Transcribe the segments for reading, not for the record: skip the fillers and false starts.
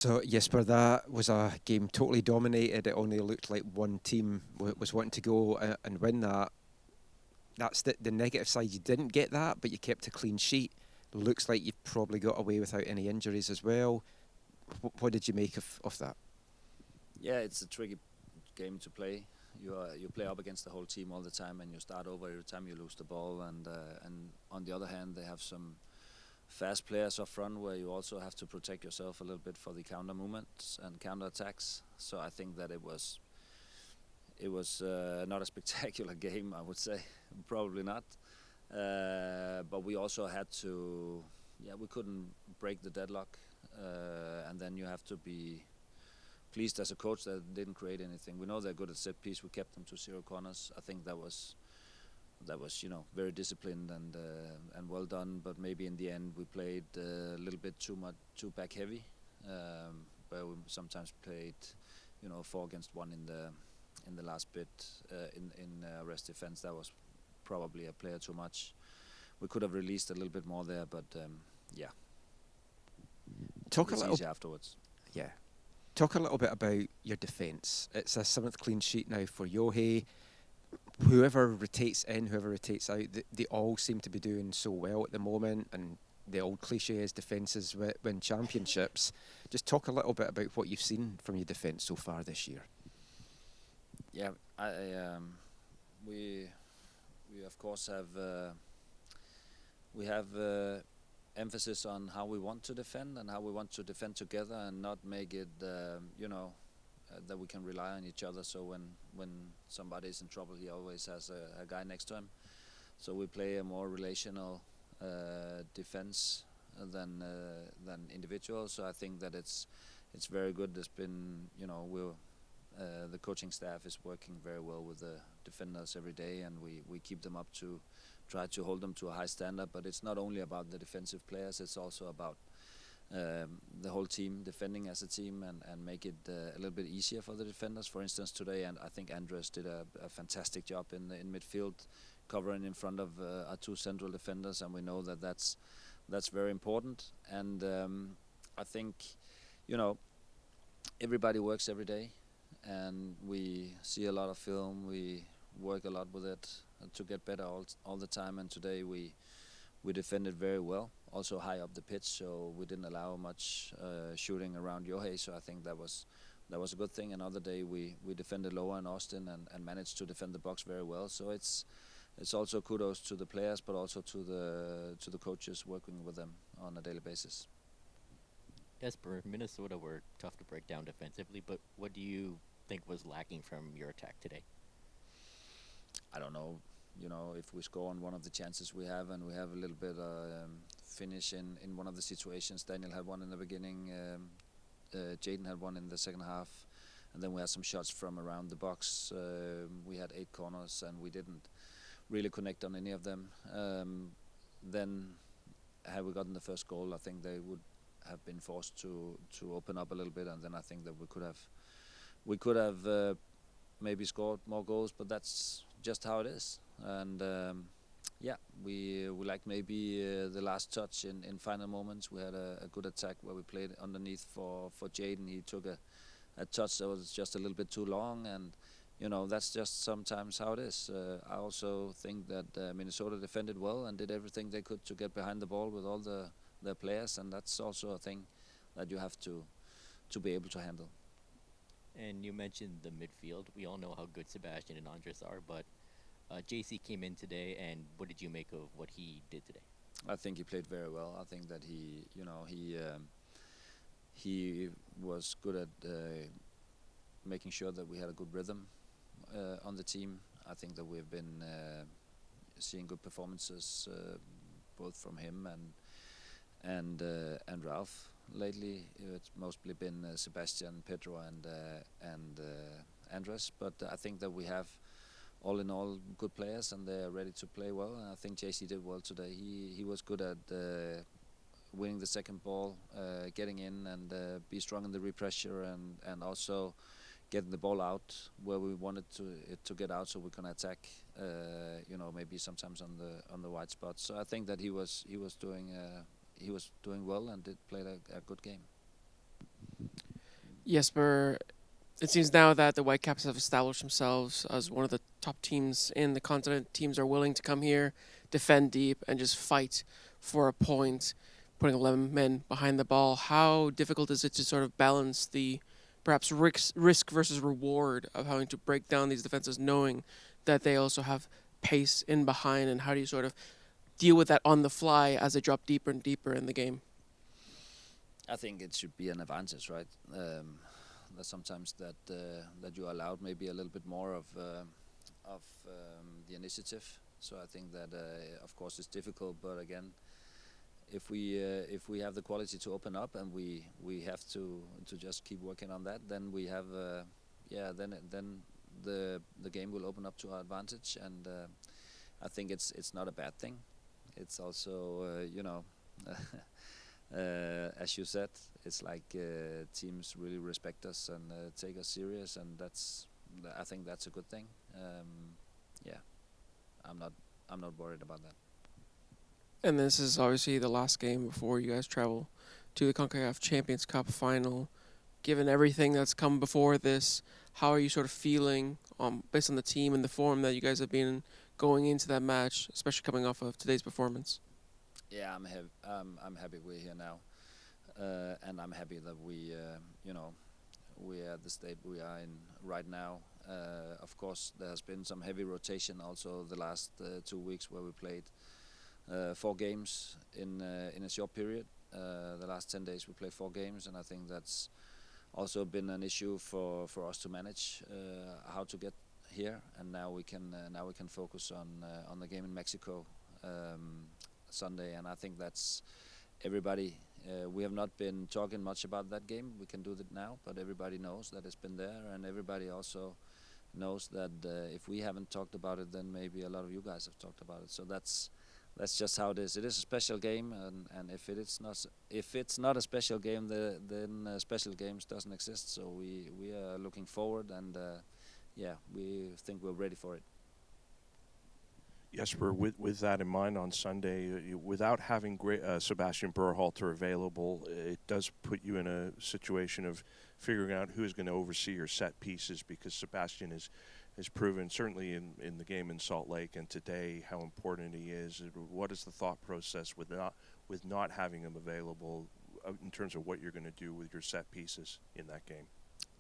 So Jesper, that was a game totally dominated. It only looked like one team was wanting to go and win that. That's the negative side. You didn't get that, but you kept a clean sheet. Looks like you probably got away without any injuries as well. What did you make of that? Yeah, it's a tricky game to play. You play up against the whole team all the time, and you start over every time you lose the ball. And on the other hand, they have some fast players up front where you also have to protect yourself a little bit for the counter movements and counter attacks. So I think that it was not a spectacular game, I would say, probably not. But we also had to, yeah, we couldn't break the deadlock, and then you have to be pleased as a coach that didn't create anything. We know they're good at set piece. We kept them to 0 corners. I think that was very disciplined and well done. But maybe in the end we played a little bit too back heavy, where we sometimes played 4 against 1 in the last bit in rest defense. That was probably a player too much. We could have released a little bit more there, but yeah, Talk a it's little, easy afterwards. yeah. Talk a little bit about your defence. It's a seventh clean sheet now for Yohei. Whoever rotates in, whoever rotates out, they all seem to be doing so well at the moment. And the old cliche is defences win championships. Just talk a little bit about what you've seen from your defence so far this year. Yeah, we we of course have emphasis on how we want to defend and how we want to defend together and not make it that we can rely on each other. So when somebody is in trouble, he always has a guy next to him. So we play a more relational defense than individual. So I think that it's very good. There's been the coaching staff is working very well with the defenders every day, and we keep them up to try to hold them to a high standard. But it's not only about the defensive players; it's also about the whole team defending as a team and make it a little bit easier for the defenders. For instance, today, and I think Andres did a fantastic job in midfield, covering in front of our two central defenders, and we know that that's very important. And I think everybody works every day, and we see a lot of film. We work a lot with it to get better all the time. And today we defended very well, also high up the pitch, so we didn't allow much shooting around Yohei. So I think that was a good thing. Another day we defended lower in Austin and managed to defend the box very well. So it's also kudos to the players, but also to the coaches working with them on a daily basis. Jesper, Minnesota were tough to break down defensively, but what do you think was lacking from your attack today? I don't know. If we score on one of the chances we have, and we have a little bit finish in one of the situations. Daniel had one in the beginning. Jaden had one in the second half, and then we had some shots from around the box. We had 8 corners, and we didn't really connect on any of them. Then, had we gotten the first goal, I think they would have been forced to open up a little bit, and then I think that we could have maybe scored more goals, but that's just how it is. And yeah, we like maybe the last touch in final moments. We had a good attack where we played underneath for Jaden. He took a touch that was just a little bit too long, and that's just sometimes how it is. I also think that Minnesota defended well and did everything they could to get behind the ball with all their players, and that's also a thing that you have to be able to handle. And you mentioned the midfield. We all know how good Sebastian and Andres are, but JC came in today, and what did you make of what he did today? I think he played very well. I think that he was good at making sure that we had a good rhythm on the team. I think that we've been seeing good performances both from him and Ralph lately. It's mostly been Sebastian, Pedro, and Andres. But I think that we have all in all good players, and they are ready to play well. And I think JC did well today. He was good at winning the second ball, getting in and be strong in the repressure, and also getting the ball out where we wanted it to get out, so we can attack. Maybe sometimes on the wide spots. So I think that he was doing well and did play a good game. Jesper, it seems now that the Whitecaps have established themselves as one of the top teams in the continent. Teams are willing to come here, defend deep, and just fight for a point, putting 11 men behind the ball. How difficult is it to sort of balance the perhaps risk versus reward of having to break down these defenses, knowing that they also have pace in behind, and how do you sort of deal with that on the fly as they drop deeper and deeper in the game? I think it should be an advantage, right? That sometimes that you are allowed maybe a little bit more of the initiative. So I think that of course it's difficult, but again, if we have the quality to open up and we have to just keep working on that, then we have then the game will open up to our advantage, and I think it's not a bad thing. It's also as you said, it's like teams really respect us and take us serious, and I think that's a good thing. Yeah, I'm not worried about that. And this is obviously the last game before you guys travel to the CONCACAF Champions Cup final. Given everything that's come before this, how are you sort of feeling based on the team and the form that you guys have been in going into that match, especially coming off of today's performance? Yeah, I'm happy we're here now, and I'm happy that we are at the state we are in right now. Of course, there has been some heavy rotation also the last 2 weeks where we played 4 games in a short period. The last 10 days we played 4 games, and I think that's also been an issue for us to manage how to get here. And now we can focus on the game in Mexico Sunday, and I think that's everybody. We have not been talking much about that game. We can do that now, but everybody knows that it's been there, and everybody also knows that if we haven't talked about it, then maybe a lot of you guys have talked about it. So that's just how it is. It is a special game, and if it's not a special game, then special games doesn't exist. So we are looking forward, and we think we're ready for it. Jesper, with that in mind, on Sunday, without having Sebastian Berhalter available, it does put you in a situation of figuring out who's going to oversee your set pieces, because Sebastian has proven, certainly in the game in Salt Lake and today, how important he is. What is the thought process with not having him available in terms of what you're going to do with your set pieces in that game?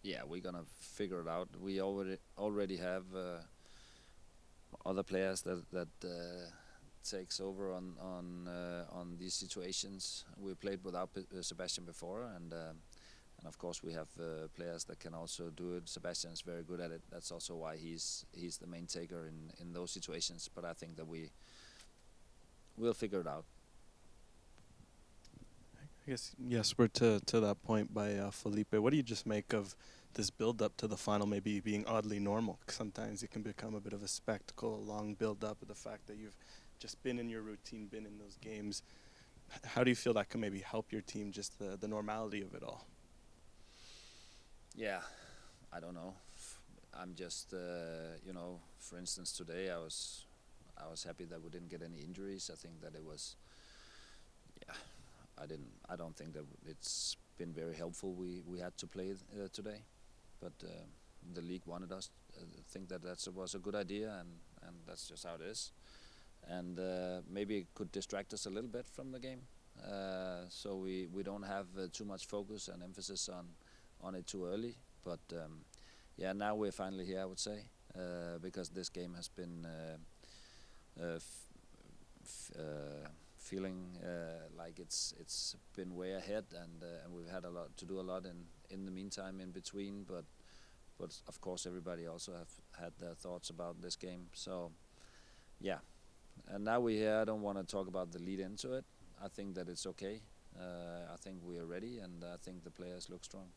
Yeah, we're gonna figure it out. We already have other players that takes over on these situations. We played without Sebastian before, and of course we have players that can also do it. Sebastian is very good at it. That's also why he's the main taker in those situations. But I think that we'll figure it out. I guess, yes, we're to that point by Felipe. What do you just make of this build-up to the final maybe being oddly normal? Sometimes it can become a bit of a spectacle, a long build-up, with the fact that you've just been in your routine, been in those games. How do you feel that can maybe help your team, just the normality of it all? Yeah, I don't know. I'm just, for instance, today I was happy that we didn't get any injuries. I think that it was, I don't think that it's been very helpful. We had to play today, but the league wanted us. I think that was a good idea, and that's just how it is. And maybe it could distract us a little bit from the game, so we don't have too much focus and emphasis on it too early. But now we're finally here, I would say, because this game has been feeling like it's been way ahead, and we've had a lot to do in the meantime in between. But of course everybody also have had their thoughts about this game. So yeah, and now we're here. I don't want to talk about the lead into it. I think that it's okay. I think we are ready, and I think the players look strong.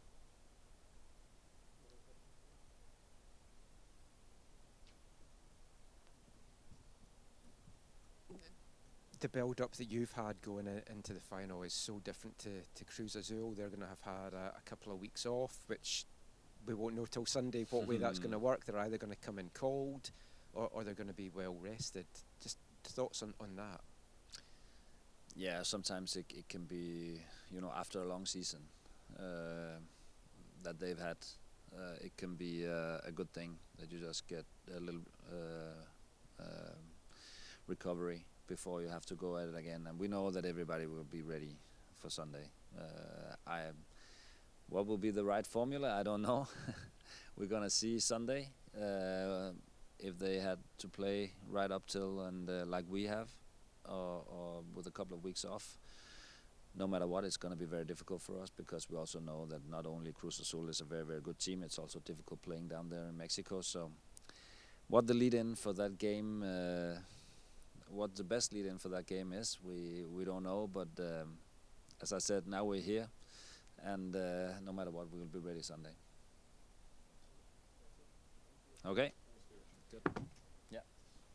The build-up that you've had going into the final is so different to Cruz Azul. They're going to have had a couple of weeks off, which we won't know till Sunday what way that's going to work. They're either going to come in cold or they're going to be well rested. Just thoughts on that? Yeah, sometimes it can be, after a long season, that they've had, it can be a good thing that you just get a little recovery before you have to go at it again. And we know that everybody will be ready for Sunday. What will be the right formula? I don't know. We're gonna see Sunday if they had to play right up till and like we have, or with a couple of weeks off. No matter what, it's going to be very difficult for us because we also know that not only Cruz Azul is a very, very good team, it's also difficult playing down there in Mexico. So what the lead-in for that game, what the best lead-in for that game is, we don't know. But as I said, now we're here, and no matter what, we will be ready Sunday. Okay. Good.